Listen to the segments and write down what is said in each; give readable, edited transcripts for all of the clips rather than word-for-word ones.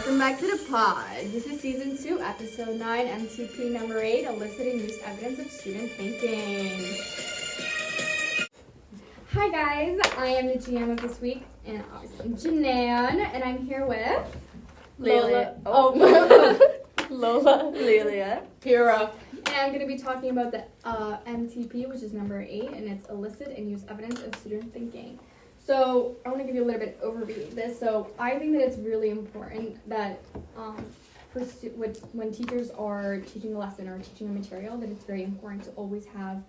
Welcome back to the pod. This is season 2, episode 9, MTP number 8, Elicit and Use Evidence of Student Thinking. Hi guys, I am the GM of this week, and obviously I'm Janan, and I'm here with Lola. Lola. Lilia. Pira. And I'm going to be talking about the MTP, which is number 8, and it's Elicit and Use Evidence of Student Thinking. So I want to give you a little bit of overview of this. So I think that it's really important that when teachers are teaching a lesson or teaching a material, that it's very important to always have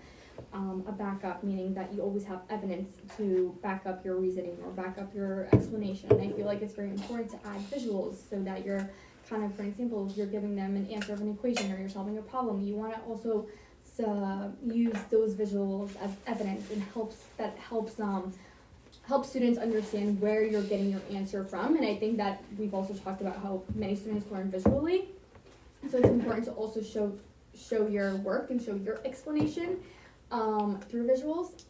a backup, meaning that you always have evidence to back up your reasoning or back up your explanation. And I feel like it's very important to add visuals so that you're kind of, for example, if you're giving them an answer of an equation or you're solving a problem, you want to also use those visuals as evidence and help students understand where you're getting your answer from. And I think that we've also talked about how many students learn visually. So it's important to also show your work and show your explanation through visuals.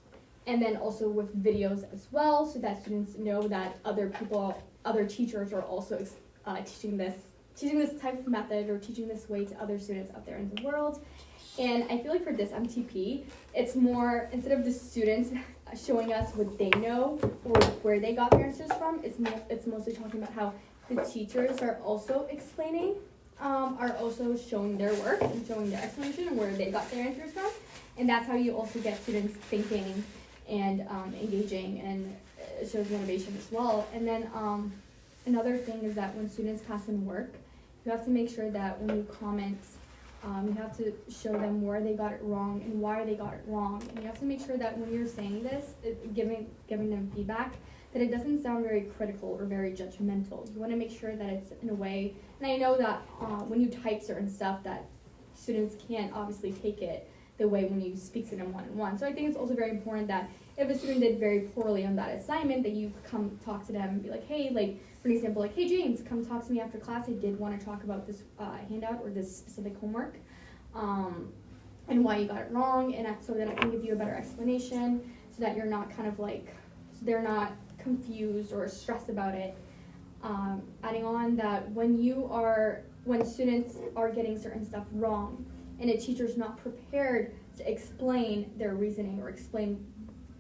And then also with videos as well, so that students know that other teachers are also teaching this type of method or teaching this way to other students out there in the world. And I feel like for this MTP, it's more, instead of the students showing us what they know or where they got their answers from, it's mostly talking about how the teachers are also explaining, are also showing their work and showing their explanation and where they got their answers from. And that's how you also get students thinking and engaging, and it shows motivation as well. And then another thing is that when students pass in work, you have to make sure that when you comment, you have to show them where they got it wrong and why they got it wrong. And you have to make sure that when you're saying this, giving them feedback, that it doesn't sound very critical or very judgmental. You want to make sure that it's in a way, and I know that when you type certain stuff that students can't obviously take it the way when you speak to them one-on-one. So I think it's also very important that if a student did very poorly on that assignment, that you come talk to them and be like, hey, like, for example, like, hey, James, come talk to me after class. I did want to talk about this handout or this specific homework and why you got it wrong, and so that I can give you a better explanation so that you're not kind of like, so they're not confused or stressed about it. Adding on that when students are getting certain stuff wrong and a teacher's not prepared to explain their reasoning or explain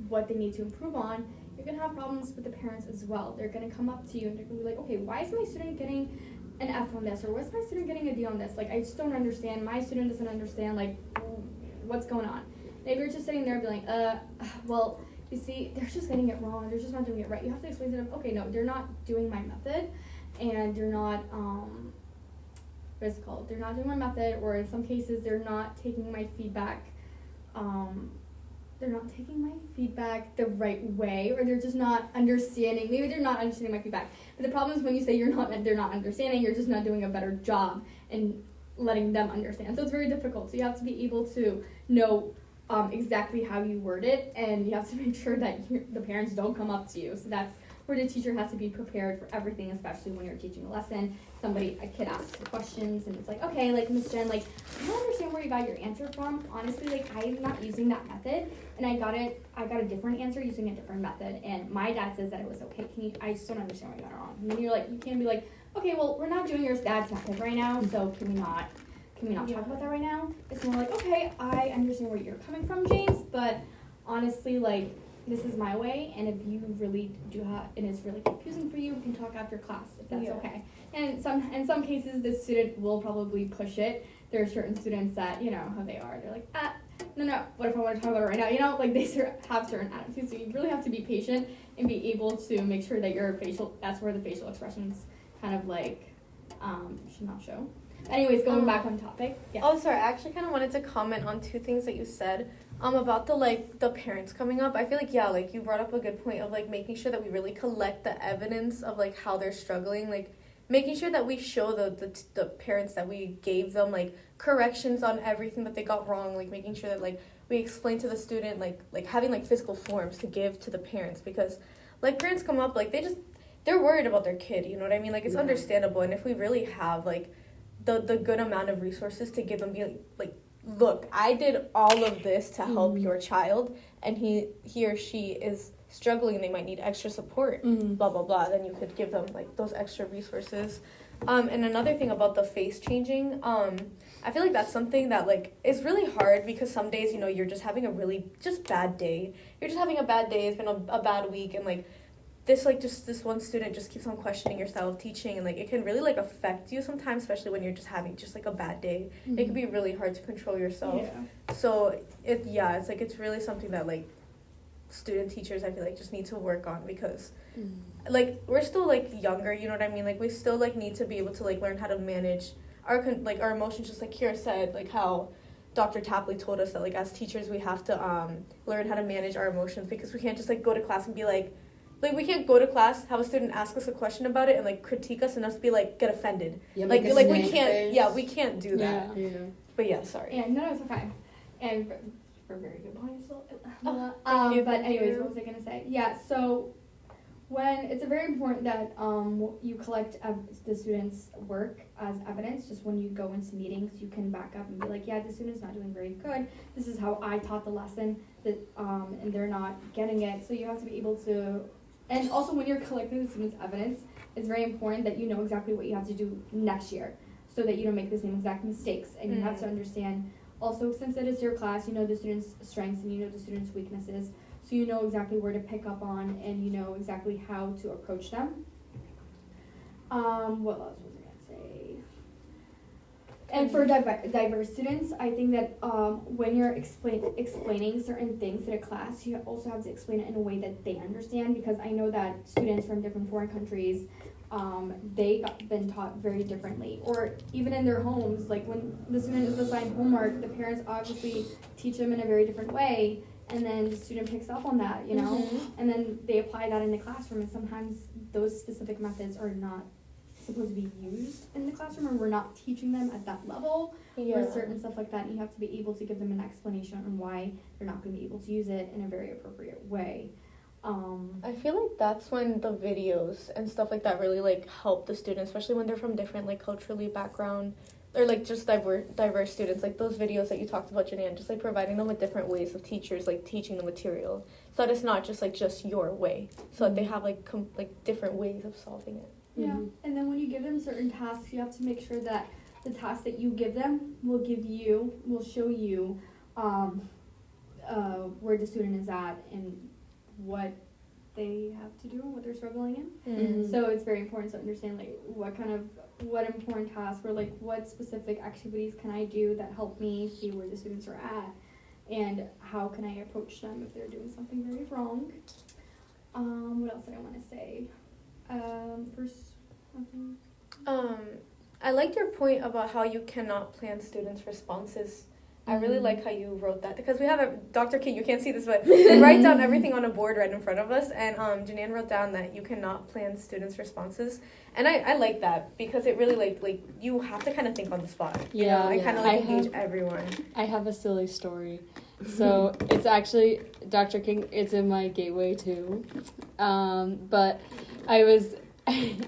what they need to improve on, you're going to have problems with the parents as well. They're going to come up to you and they're going to be like, okay, why is my student getting an F on this? Or why is my student getting a D on this? Like, I just don't understand. My student doesn't understand, like, what's going on. Maybe you're just sitting there and be like, well, you see, they're just getting it wrong. They're just not doing it right. You have to explain to them, okay, no, they're not doing my method, and they're not, what's it called? They're not doing my method, or in some cases, they're not taking my feedback, the right way, or they're just not understanding. Maybe they're not understanding my feedback. But the problem is when you say they're not understanding, you're just not doing a better job in letting them understand. So it's very difficult. So you have to be able to know exactly how you word it, and you have to make sure that the parents don't come up to you. So that's where the teacher has to be prepared for everything, especially when you're teaching a lesson. A kid asks the questions, and it's like, okay, like, Miss Jen, like, I don't understand where you got your answer from. Honestly, like, I'm not using that method, and I got a different answer using a different method, and my dad says that it was okay. I just don't understand why you got it wrong. And then you're like, you can't be like, okay, well, we're not doing your dad's method right now, so can we not talk about that right now? It's more like, okay, I understand where you're coming from, James, but honestly, like, this is my way, and if you really do have, and it's really confusing for you, we can talk after class, if that's okay. And in some cases, the student will probably push it. There are certain students that, you know how they are. They're like, no, what if I want to talk about it right now? You know, like, they have certain attitudes, so you really have to be patient and be able to make sure that that's where the facial expressions kind of, like, should not show. Anyways, going back on topic. Yes. Oh, sorry. I actually kind of wanted to comment on 2 things that you said. About the parents coming up. I feel like, like, you brought up a good point of, like, making sure that we really collect the evidence of, like, how they're struggling. Like, making sure that we show the parents that we gave them, like, corrections on everything that they got wrong. Like, making sure that, like, we explain to the student, like having, like, physical forms to give to the parents. Because, like, parents come up, like, they're worried about their kid, you know what I mean? Like, it's understandable. And if we really have, like, the good amount of resources to give them, be like, look, I did all of this to help your child, and he or she is struggling and they might need extra support, blah, blah, blah, then you could give them, like, those extra resources. And another thing about the face changing, I feel like that's something that like is really hard because some days, you know, you're just having a really just bad day. You're just having a bad day. It's been a bad week, and like this one student just keeps on questioning your style of teaching, and like it can really like affect you sometimes, especially when you're just having just like a bad day. It can be really hard to control yourself. Yeah. So it's like it's really something that like student teachers I feel like just need to work on because like we're still like younger, you know what I mean? Like we still like need to be able to like learn how to manage our our emotions, just like Kira said, like how Dr. Tapley told us that like as teachers we have to learn how to manage our emotions because we can't just like go to class and be like we can't go to class, have a student ask us a question about it and like critique us and us be like get offended. Yeah, like we can't face. we can't do that. Yeah. But yeah, sorry. Yeah, no, it's okay. And for very good points. Thank you, But thank anyways, you. what was I gonna say? Yeah, so when it's very important that you collect the students' work as evidence. Just when you go into meetings, you can back up and be like, yeah, the student's not doing very good. This is how I taught the lesson, that and they're not getting it. So you have to be able to. And also, when you're collecting the students' evidence, it's very important that you know exactly what you have to do next year so that you don't make the same exact mistakes. And you have to understand, also, since it is your class, you know the students' strengths and you know the students' weaknesses. So you know exactly where to pick up on and you know exactly how to approach them. What else was I going to say? And for diverse students, I think that when you're explaining certain things to the class, you also have to explain it in a way that they understand, because I know that students from different foreign countries, they been taught very differently. Or even in their homes, like when the student is assigned homework, the parents obviously teach them in a very different way, and then the student picks up on that, you know, and then they apply that in the classroom, and sometimes those specific methods are not supposed to be used in the classroom, or we're not teaching them at that level, or certain stuff like that. You have to be able to give them an explanation on why they're not going to be able to use it in a very appropriate way. I feel like that's when the videos and stuff like that really like help the students, especially when they're from different like culturally background or like just diverse students. Like those videos that you talked about, Janine, just like providing them with different ways of teachers like teaching the material, so that it's not just like just your way, so that they have like different ways of solving it. Yeah, and then when you give them certain tasks, you have to make sure that the task that you give them will show you where the student is at and what they have to do and what they're struggling in. So it's very important to understand like what important tasks or like what specific activities can I do that help me see where the students are at, and how can I approach them if they're doing something very wrong. What else did I want to say? I liked your point about how you cannot plan students' responses. I really like how you wrote that, because we have Dr. King, you can't see this, but we write down everything on a board right in front of us, and Janine wrote down that you cannot plan students' responses, and I like that, because it really like you have to kind of think on the spot, you know, and kind of like engage everyone. I have a silly story. So it's actually, Dr. King, it's in my gateway too, but I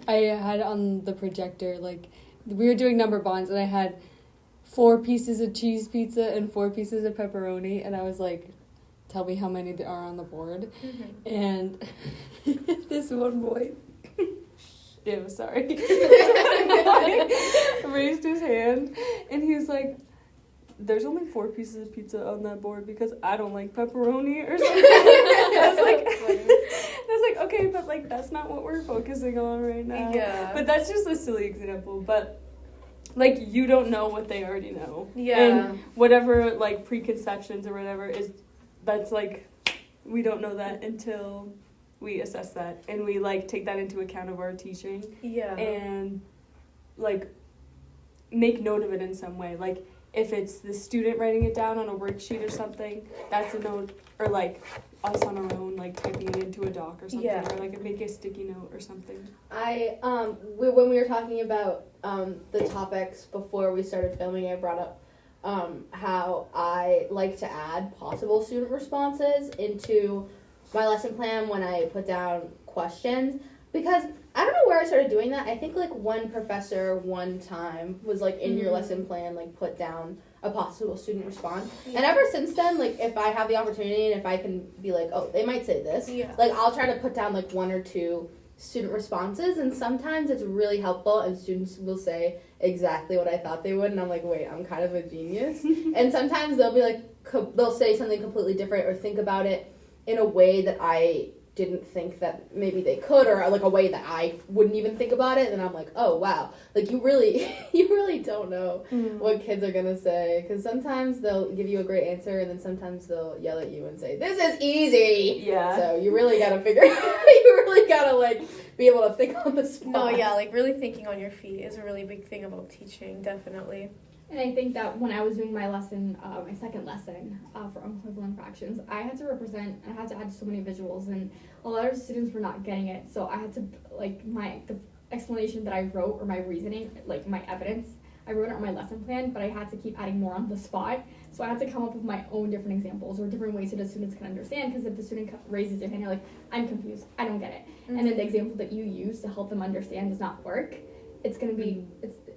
had on the projector, like, we were doing number bonds, and I had 4 pieces of cheese pizza and 4 pieces of pepperoni, and I was like, tell me how many there are on the board. And this one boy, ew, sorry, raised his hand, and he was like, there's only 4 pieces of pizza on that board because I don't like pepperoni or something. I was like, okay, but like that's not what we're focusing on right now. Yeah. But that's just a silly example. But like you don't know what they already know. Yeah. And whatever like preconceptions or whatever that's like, we don't know that until we assess that and we like take that into account of our teaching. Yeah. And like make note of it in some way. Like if it's the student writing it down on a worksheet or something, that's a note, or like us on our own, like typing it into a doc or something, or like make a sticky note or something. When we were talking about the topics before we started filming, I brought up how I like to add possible student responses into my lesson plan when I put down questions, because I don't know where I started doing that. I think like one professor one time was like in your lesson plan, like put down a possible student response. And ever since then, like if I have the opportunity and if I can be like, oh, they might say this, like I'll try to put down like 1 or 2 student responses, and sometimes it's really helpful and students will say exactly what I thought they would, and I'm like, wait, I'm kind of a genius. And sometimes they'll be like, they'll say something completely different or think about it in a way that I didn't think that maybe they could, or like a way that I wouldn't even think about it, and I'm like, oh wow, like you really don't know what kids are gonna say, because sometimes they'll give you a great answer and then sometimes they'll yell at you and say, this is easy. Yeah. So you really gotta you really gotta like be able to think on the spot. No, yeah, like really thinking on your feet is a really big thing about teaching, definitely. And I think that when I was doing my lesson, my second lesson for equivalent fractions, I had to represent, and I had to add so many visuals, and a lot of students were not getting it. So I had to, like, the explanation that I wrote, or my reasoning, like my evidence, I wrote it on my lesson plan, but I had to keep adding more on the spot. So I had to come up with my own different examples or different ways so the students can understand, because if the student raises their hand, you're like, I'm confused, I don't get it. And then the example that you use to help them understand does not work, it's going to be,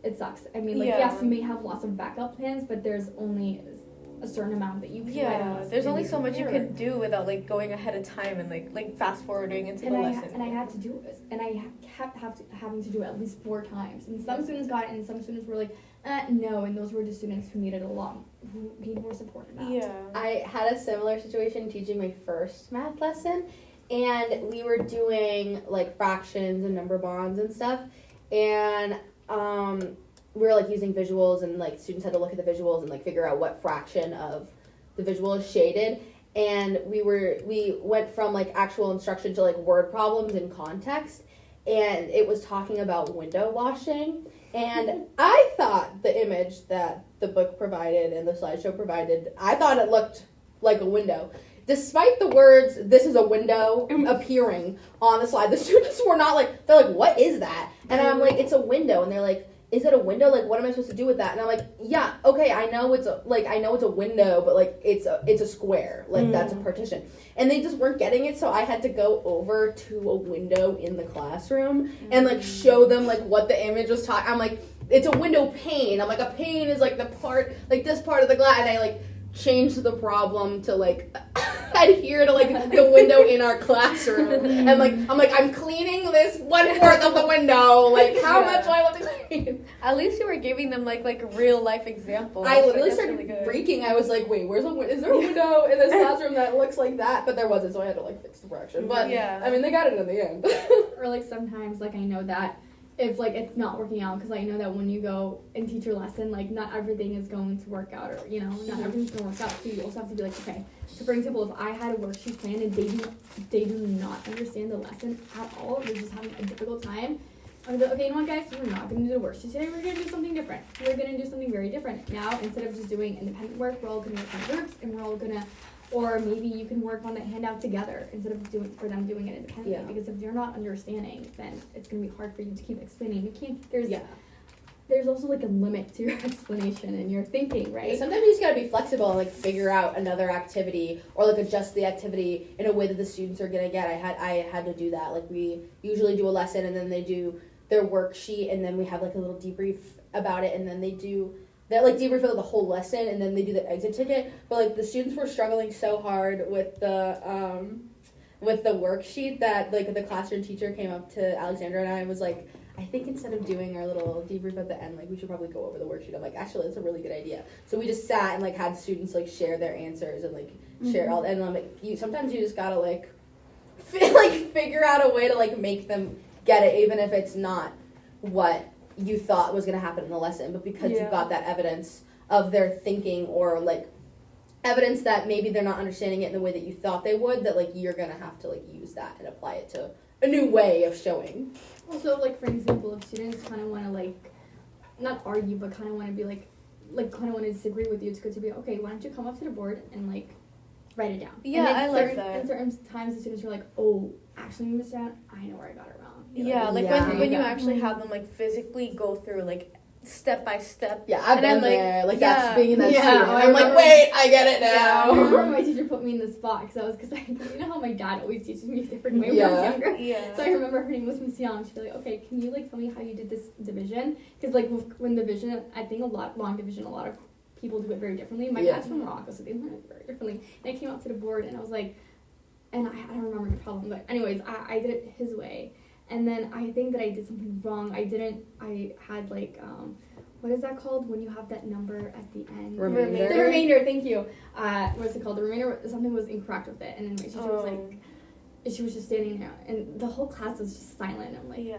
it sucks. I mean, like, yes, you may have lots of backup plans, but there's only a certain amount that you can write on. There's only so much you could do without like going ahead of time and like fast forwarding into the lesson. And I had to do it, and I kept having to do it at least 4 times. And some students got it, and some students were like, no. And those were the students who needed who need more support in that. Yeah. I had a similar situation teaching my first math lesson, and we were doing like fractions and number bonds and stuff, and we were like using visuals, and like students had to look at the visuals and like figure out what fraction of the visual is shaded, and we went from like actual instruction to like word problems in context, and it was talking about window washing, and I thought the image that the book provided and the slideshow provided, I thought it looked like a window. Despite the words, this is a window, appearing on the slide, the students were not like, they're like, what is that? And I'm like, it's a window. And they're like, is it a window? Like, what am I supposed to do with that? And I'm like, yeah, okay, I know it's a window, but like, it's a square. Like, that's a partition. And they just weren't getting it, so I had to go over to a window in the classroom and like show them like what the image was talking. I'm like, it's a window pane. I'm like, a pane is like the part, like this part of the glass. And I like changed the problem to like adhere to like the window in our classroom, and like I'm cleaning this 1/4 of the window, like how much do I have to clean? At least you were giving them like real life examples. I literally that's started really freaking. I was like, wait, is there a window in this classroom that looks like that? But there wasn't, so I had to like fix the fraction. But yeah, I mean, they got it in the end. Or like sometimes, like I know that if like it's not working out, because I know that when you go and teach your lesson, like not everything is going to work out, or not everything's going to work out. So you also have to be like, okay. So for example, if I had a worksheet plan and they do not understand the lesson at all, they're just having a difficult time, I'm like, okay, you know what, guys, we're not going to do the worksheet today. We're going to do something different. We're going to do something very different. Now, instead of just doing independent work, we're all going to work in groups, and we're all going to, or maybe you can work on the handout together instead of doing it independently. Yeah. Because if you're not understanding, then it's going to be hard for you to keep explaining. You can't. There's also like a limit to your explanation and your thinking, right? Yeah, sometimes you just gotta be flexible and like figure out another activity, or like adjust the activity in a way that the students are gonna get. I had to do that. Like, we usually do a lesson and then they do their worksheet, and then we have like a little debrief about it, and then they do that like debrief of the whole lesson, and then they do the exit ticket. But like the students were struggling so hard with the worksheet that like the classroom teacher came up to Alexandra and I and was like, I think instead of doing our little debrief at the end, like we should probably go over the worksheet. I'm like, actually, that's a really good idea. So we just sat and like had students like share their answers and like share all, and like sometimes you just gotta like figure out a way to like make them get it, even if it's not what you thought was gonna happen in the lesson, but because you got that evidence of their thinking, or like evidence that maybe they're not understanding it in the way that you thought they would, that like you're gonna have to like use that and apply it to a new way of showing. Also, like, for example, if students kind of want to, like, not argue, but kind of want to be, like kind of want to disagree with you, it's good to be, okay, why don't you come up to the board and, like, write it down. Yeah, I like that. And certain times the students are like, oh, actually, Miss Jan, I know where I got it wrong. Yeah, like when you actually have them, like, physically go through, like, step by step. Yeah, I've been there. Like, that's being in that student. I'm like, wait, I get it now. Yeah, I remember my teacher put me in the spot because you know how my dad always teaches me a different way when I was younger. Yeah. So I remember her name was Miss Young. She'd be like, okay, can you like tell me how you did this division? Because like when division, I think long division, a lot of people do it very differently. My dad's from Morocco, so they learn it very differently. And I came up to the board and I was like, and I don't remember the problem, but anyways, I did it his way. And then I think that I did something wrong. I had like, what is that called when you have that number at the end? Remainder. The remainder, thank you. What's it called? The remainder, something was incorrect with it. And then my teacher was like, she was just standing there, and the whole class was just silent. I'm like, Yeah.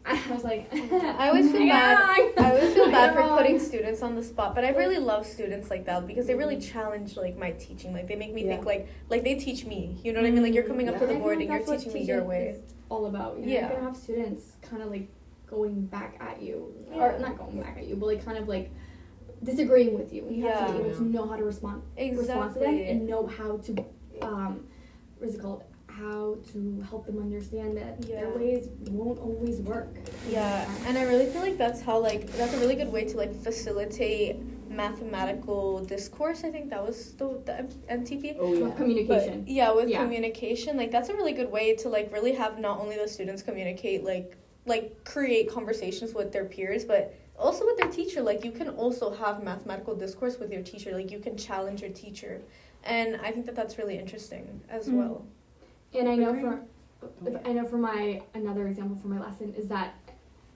I was like, I always feel bad. I always feel bad for putting students on the spot, but I really love students like that because they really challenge like my teaching. Like they make me think like they teach me. You know what I mean? Like you're coming up to the board and you're teaching me your way. It's all about. You know, you're gonna have students kind of like going back at you, or not going back at you, but like kind of like disagreeing with you. And you have to be able to know how to respond to them and know how to what is it called? How to help them understand that their ways won't always work. Yeah, and I really feel like that's a really good way to like facilitate mathematical discourse. I think that was the MTP. Oh yeah. With communication. But, with communication, like that's a really good way to like really have not only the students communicate, like create conversations with their peers, but also with their teacher. Like you can also have mathematical discourse with your teacher. Like you can challenge your teacher, and I think that that's really interesting as well. And I know another example for my lesson is that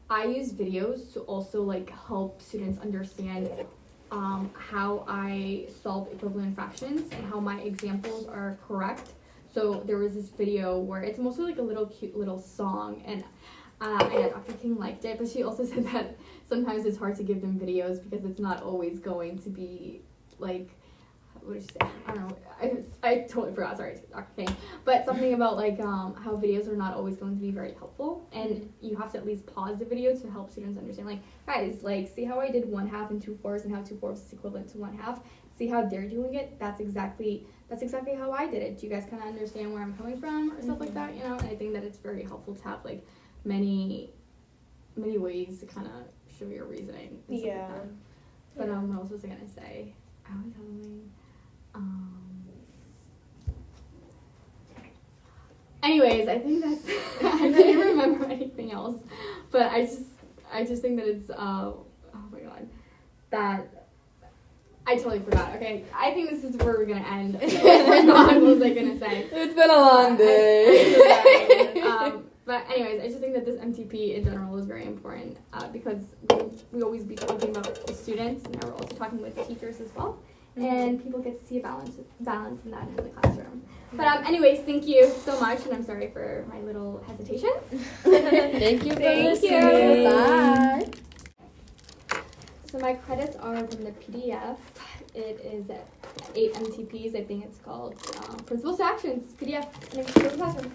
I use videos to also like help students understand how I solve equivalent fractions and how my examples are correct. So there was this video where it's mostly like a little cute little song, and Dr. King liked it, but she also said that sometimes it's hard to give them videos because it's not always going to be like, what did she say? I don't know. I totally forgot. Sorry, Dr. King. But something about like how videos are not always going to be very helpful, and you have to at least pause the video to help students understand. Like, guys, like see how I did 1/2 and 2/4 and how 2/4 is equivalent to 1/2. See how they're doing it. That's exactly how I did it. Do you guys kind of understand where I'm coming from or stuff like that? You know, and I think that it's very helpful to have like many ways to kind of show your reasoning. And stuff like that. But what else was I gonna say? I was having. Anyways, I think that's. I can't even remember anything else, but I just think that it's. Oh my god, that I totally forgot. Okay, I think this is where we're gonna end. What was I gonna say? It's been a long day. But anyways, I just think that this MTP in general is very important because we always be talking about the students, and now we're also talking with teachers as well. And people get to see a balance in that in the classroom. But anyways, thank you so much, and I'm sorry for my little hesitations. Thank you for listening. Bye. So my credits are from the PDF. It is 8 MTPs. I think it's called Principles to Actions PDF. And it's for the classroom.